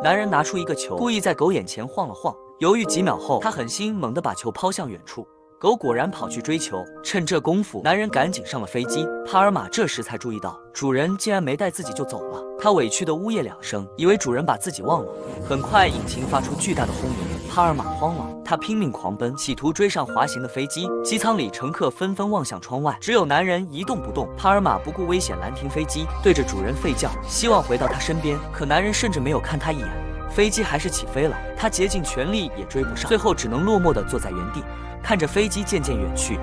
男人拿出一个球，故意在狗眼前晃了晃，犹豫几秒后，他狠心猛地把球抛向远处。 狗果然跑去追求，趁这功夫，男人赶紧上了飞机。帕尔玛这时才注意到，主人竟然没带自己就走了。他委屈的呜咽2声，以为主人把自己忘了。很快，引擎发出巨大的轰鸣，帕尔玛慌了，他拼命狂奔，企图追上滑行的飞机。机舱里乘客纷纷望向窗外，只有男人一动不动。帕尔玛不顾危险拦停飞机，对着主人吠叫，希望回到他身边。可男人甚至没有看他一眼。 飞机还是起飞了，他竭尽全力也追不上，最后只能落寞地坐在原地，看着飞机渐渐远去。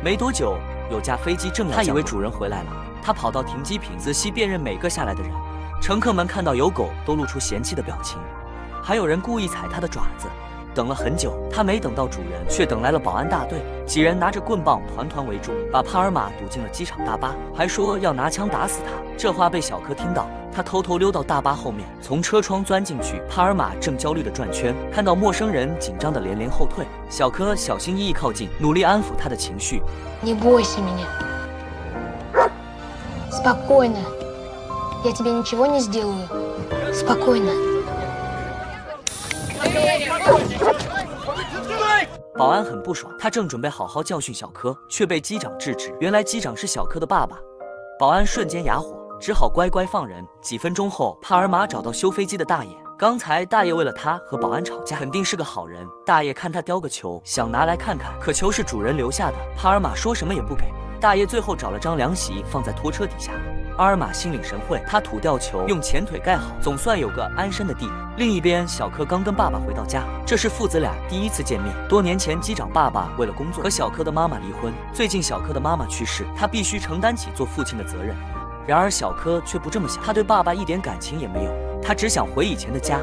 没多久，有架飞机正要降落，他以为主人回来了，他跑到停机坪，仔细辨认每个下来的人。乘客们看到有狗，都露出嫌弃的表情，还有人故意踩他的爪子。等了很久，他没等到主人，却等来了保安大队。几人拿着棍棒团团围住，把帕尔玛堵进了机场大巴，还说要拿枪打死他。这话被小柯听到。 他偷偷溜到大巴后面，从车窗钻进去。帕尔玛正焦虑地转圈，看到陌生人，紧张地连连后退。小柯小心翼翼靠近，努力安抚他的情绪。Не бойся меня. Спокойно. Я тебе ничего не сделаю. Спокойно. 保安很不爽，他正准备好好教训小柯，却被机长制止。原来机长是小柯的爸爸。保安瞬间哑火。 只好乖乖放人。几分钟后，帕尔玛找到修飞机的大爷。刚才大爷为了他和保安吵架，肯定是个好人。大爷看他叼个球，想拿来看看，可球是主人留下的。帕尔玛说什么也不给。大爷最后找了张凉席放在拖车底下。阿尔玛心领神会，他吐掉球，用前腿盖好，总算有个安身的地。另一边，小柯刚跟爸爸回到家，这是父子俩第一次见面。多年前，机长爸爸为了工作和小柯的妈妈离婚，最近小柯的妈妈去世，他必须承担起做父亲的责任。 然而小柯却不这么想，他对爸爸一点感情也没有，他只想回以前的家。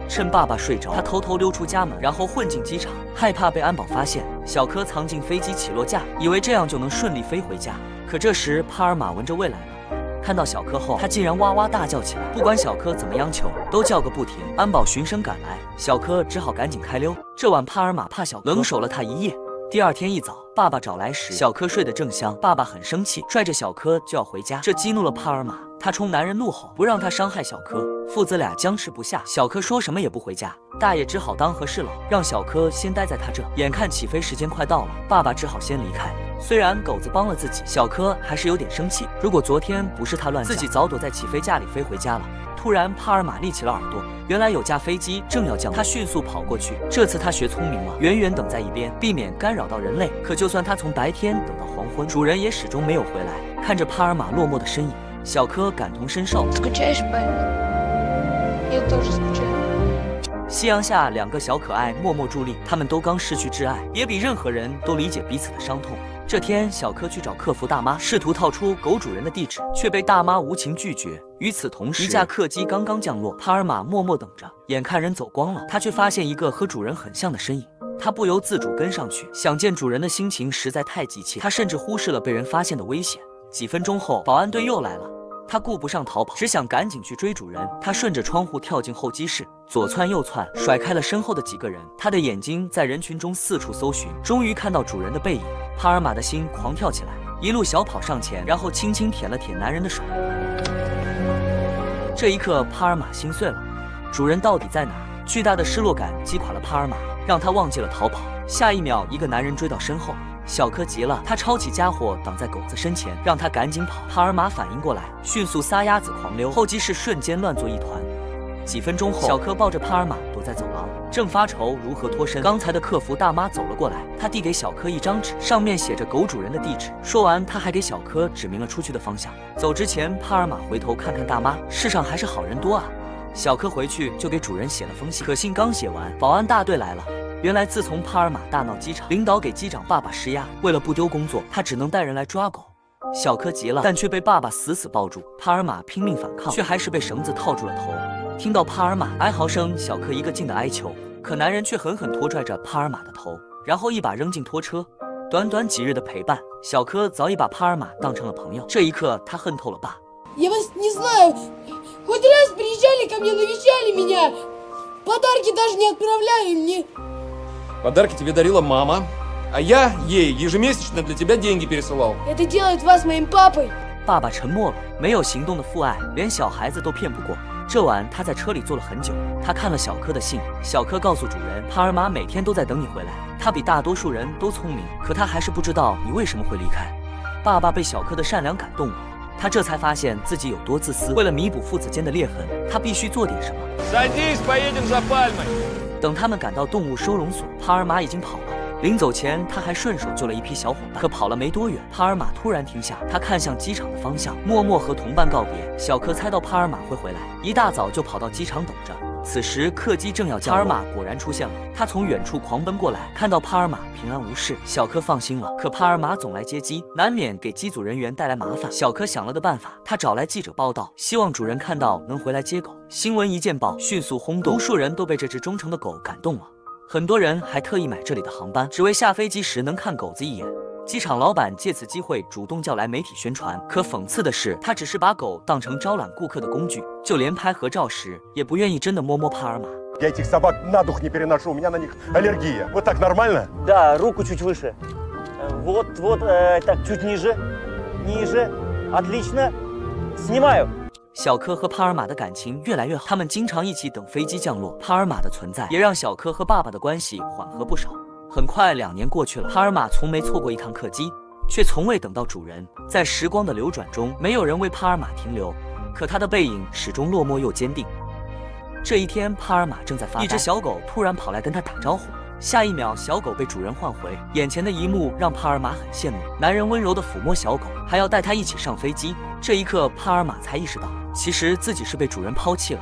趁爸爸睡着，他偷偷溜出家门，然后混进机场，害怕被安保发现。小柯藏进飞机起落架，以为这样就能顺利飞回家。可这时帕尔玛闻着味来了，看到小柯后，他竟然哇哇大叫起来。不管小柯怎么央求，都叫个不停。安保循声赶来，小柯只好赶紧开溜。这晚帕尔玛怕小柯冷守了他一夜。 第二天一早，爸爸找来时，小柯睡得正香。爸爸很生气，拽着小柯就要回家，这激怒了帕尔玛。他冲男人怒吼，不让他伤害小柯。父子俩僵持不下，小柯说什么也不回家。大爷只好当和事佬，让小柯先待在他这。眼看起飞时间快到了，爸爸只好先离开。虽然狗子帮了自己，小柯还是有点生气。如果昨天不是他乱叫，自己早躲在起飞架里飞回家了。 突然，帕尔玛立起了耳朵，原来有架飞机正要降落，他迅速跑过去。这次他学聪明了，远远等在一边，避免干扰到人类。可就算他从白天等到黄昏，主人也始终没有回来。看着帕尔玛落寞的身影，小柯感同身受。夕阳下，两个小可爱默默伫立，他们都刚失去挚爱，也比任何人都理解彼此的伤痛。 这天，小柯去找客服大妈，试图套出狗主人的地址，却被大妈无情拒绝。与此同时，一架客机刚刚降落，帕尔玛默默等着，眼看人走光了，他却发现一个和主人很像的身影，他不由自主跟上去，想见主人的心情实在太急切，他甚至忽视了被人发现的危险。几分钟后，保安队又来了。 他顾不上逃跑，只想赶紧去追主人。他顺着窗户跳进候机室，左窜右窜，甩开了身后的几个人。他的眼睛在人群中四处搜寻，终于看到主人的背影。帕尔玛的心狂跳起来，一路小跑上前，然后轻轻舔了舔男人的手。这一刻，帕尔玛心碎了，主人到底在哪？巨大的失落感击垮了帕尔玛，让他忘记了逃跑。下一秒，一个男人追到身后。 小柯急了，他抄起家伙挡在狗子身前，让他赶紧跑。帕尔玛反应过来，迅速撒丫子狂溜，候机室瞬间乱作一团。几分钟后，小柯抱着帕尔玛躲在走廊，正发愁如何脱身。刚才的客服大妈走了过来，她递给小柯一张纸，上面写着狗主人的地址。说完，她还给小柯指明了出去的方向。走之前，帕尔玛回头看看大妈，世上还是好人多啊。小柯回去就给主人写了封信，可信刚写完，保安大队来了。 原来，自从帕尔玛大闹机场，领导给机长爸爸施压，为了不丢工作，他只能带人来抓狗。小柯急了，但却被爸爸死死抱住。帕尔玛拼命反抗，却还是被绳子套住了头。听到帕尔玛哀嚎声，小柯一个劲的哀求，可男人却狠狠拖拽着帕尔玛的头，然后一把扔进拖车。短短几日的陪伴，小柯早已把帕尔玛当成了朋友。这一刻，他恨透了爸。Я вас не знаю. Хоть раз приезжали ко мне, навещали меня. Подарки даже не отправляли мне. Подарки тебе дарила мама, а я ей ежемесячно для тебя деньги пересылал. Это делает вас моим папой. 爸爸沉默了，没有行动的父爱，连小孩子都骗不过。这晚他在车里坐了很久，他看了小柯的信，小柯告诉主人，帕尔玛每天都在等你回来，他比大多数人都聪明，可他还是不知道你为什么会离开。爸爸被小柯的善良感动了，他这才发现自己有多自私。为了弥补父子间的裂痕，他必须做点什么。等他们赶到动物收容所，帕尔玛已经跑了。临走前，他还顺手救了一批小伙伴。可跑了没多远，帕尔玛突然停下，他看向机场的方向，默默和同伴告别。小柯猜到帕尔玛会回来，一大早就跑到机场等着。此时客机正要降落，帕尔玛果然出现了。他从远处狂奔过来，看到帕尔玛平安无事，小柯放心了。可帕尔玛总来接机，难免给机组人员带来麻烦。小柯想了个办法，他找来记者报道，希望主人看到能回来接狗。新闻一见报，迅速轰动，无数人都被这只忠诚的狗感动了。很多人还特意买这里的航班，只为下飞机时能看狗子一眼。机场老板借此机会主动叫来媒体宣传，可讽刺的是，他只是把狗当成招揽顾客的工具，就连拍合照时也不愿意真的摸摸帕尔玛。Я этих собак на дух не переношу, у меня на них аллергия. Вот так нормально? Да, руку чуть выше. Вот, так, чуть ниже. Ниже. Отлично. Снимаю. 小柯和帕尔玛的感情越来越好，他们经常一起等飞机降落。帕尔玛的存在也让小柯和爸爸的关系缓和不少。很快2年过去了，帕尔玛从没错过一趟客机，却从未等到主人。在时光的流转中，没有人为帕尔玛停留，可他的背影始终落寞又坚定。这一天，帕尔玛正在发呆，一只小狗突然跑来跟他打招呼。下一秒，小狗被主人唤回。眼前的一幕让帕尔玛很羡慕，男人温柔地抚摸小狗，还要带它一起上飞机。这一刻，帕尔玛才意识到，其实自己是被主人抛弃了。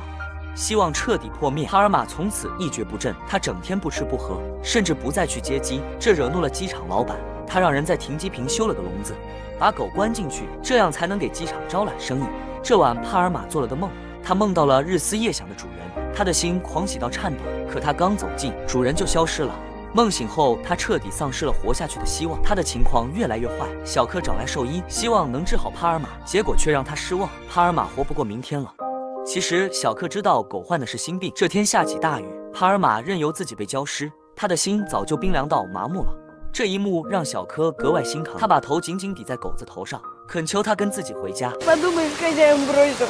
希望彻底破灭，帕尔玛从此一蹶不振。他整天不吃不喝，甚至不再去接机，这惹怒了机场老板。他让人在停机坪修了个笼子，把狗关进去，这样才能给机场招揽生意。这晚，帕尔玛做了个梦，他梦到了日思夜想的主人，他的心狂喜到颤抖。可他刚走近，主人就消失了。梦醒后，他彻底丧失了活下去的希望，他的情况越来越坏。小柯找来兽医，希望能治好帕尔玛，结果却让他失望，帕尔玛活不过明天了。其实小柯知道狗患的是心病。这天下起大雨，帕尔玛任由自己被浇湿，他的心早就冰凉到麻木了。这一幕让小柯格外心疼，他把头紧紧抵在狗子头上，恳求他跟自己回家。Подумаешь, хозяин бросил.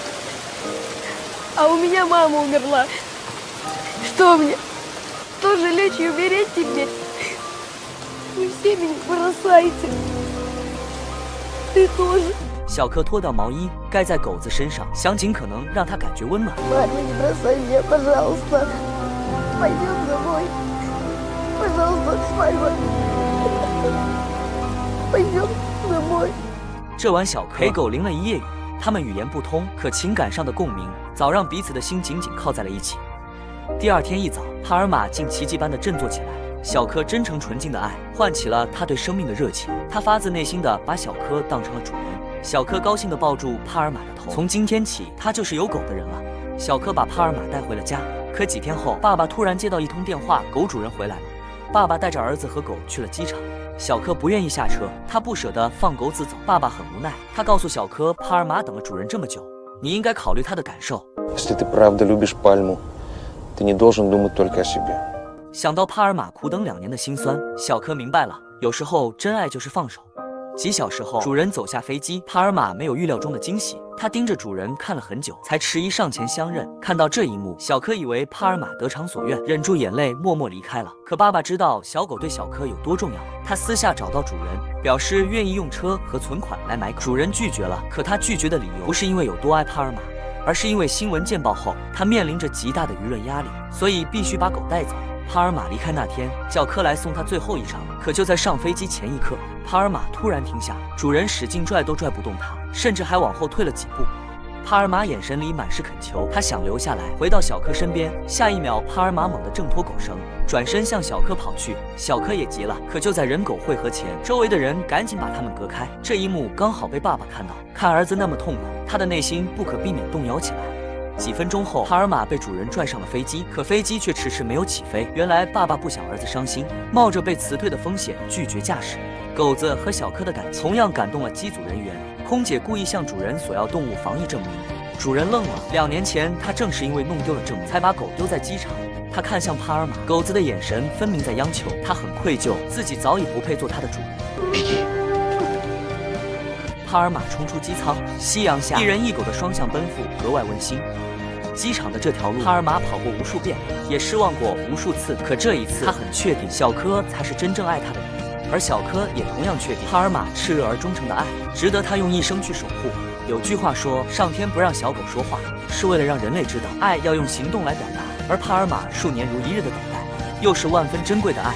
А у меня мама умерла. Что мне? Тоже лечь и умереть теперь? Вы все меня бросаете. Ты тоже. 小柯脱掉毛衣盖在狗子身上，想尽可能让它感觉温暖。Мама, не бросай меня, пожалуйста. Пойдем домой. Пожалуйста, мама. Пойдем домой. 这晚小柯陪狗淋了一夜雨，他们语言不通，可情感上的共鸣早让彼此的心紧紧靠在了一起。第二天一早，帕尔玛竟奇迹般的振作起来。小柯真诚纯净的爱唤起了他对生命的热情，他发自内心的把小柯当成了主人。小柯高兴地抱住帕尔玛的头，从今天起，他就是有狗的人了。小柯把帕尔玛带回了家，可几天后，爸爸突然接到一通电话，狗主人回来了。爸爸带着儿子和狗去了机场。小柯不愿意下车，他不舍得放狗子走。爸爸很无奈，他告诉小柯，帕尔玛等了主人这么久，你应该考虑他的感受。Если ты правда любишь пальму, ты не должен думать только о себе. 想到帕尔玛苦等2年的辛酸，小柯明白了，有时候真爱就是放手。几小时后，主人走下飞机，帕尔玛没有预料中的惊喜，他盯着主人看了很久，才迟疑上前相认。看到这一幕，小柯以为帕尔玛得偿所愿，忍住眼泪默默离开了。可爸爸知道小狗对小柯有多重要，他私下找到主人，表示愿意用车和存款来买狗。主人拒绝了，可他拒绝的理由不是因为有多爱帕尔玛，而是因为新闻见报后，他面临着极大的舆论压力，所以必须把狗带走。帕尔玛离开那天，叫柯来送他最后一程。可就在上飞机前一刻，帕尔玛突然停下，主人使劲拽都拽不动他，甚至还往后退了几步。帕尔玛眼神里满是恳求，他想留下来，回到小柯身边。下一秒，帕尔玛猛地挣脱狗绳，转身向小柯跑去。小柯也急了，可就在人狗汇合前，周围的人赶紧把他们隔开。这一幕刚好被爸爸看到，看儿子那么痛苦，他的内心不可避免动摇起来。几分钟后，帕尔玛被主人拽上了飞机，可飞机却迟迟没有起飞。原来爸爸不想儿子伤心，冒着被辞退的风险拒绝驾驶。狗子和小柯的感情同样感动了机组人员。空姐故意向主人索要动物防疫证明，主人愣了。2年前，他正是因为弄丢了证明，才把狗丢在机场。他看向帕尔玛，狗子的眼神分明在央求。他很愧疚，自己早已不配做他的主人。帕尔玛冲出机舱，夕阳下，一人一狗的双向奔赴格外温馨。机场的这条路，帕尔玛跑过无数遍，也失望过无数次。可这一次，他很确定小柯才是真正爱他的人，而小柯也同样确定帕尔玛炽热而忠诚的爱，值得他用一生去守护。有句话说，上天不让小狗说话，是为了让人类知道，爱要用行动来表达。而帕尔玛数年如一日的等待，又是万分珍贵的爱。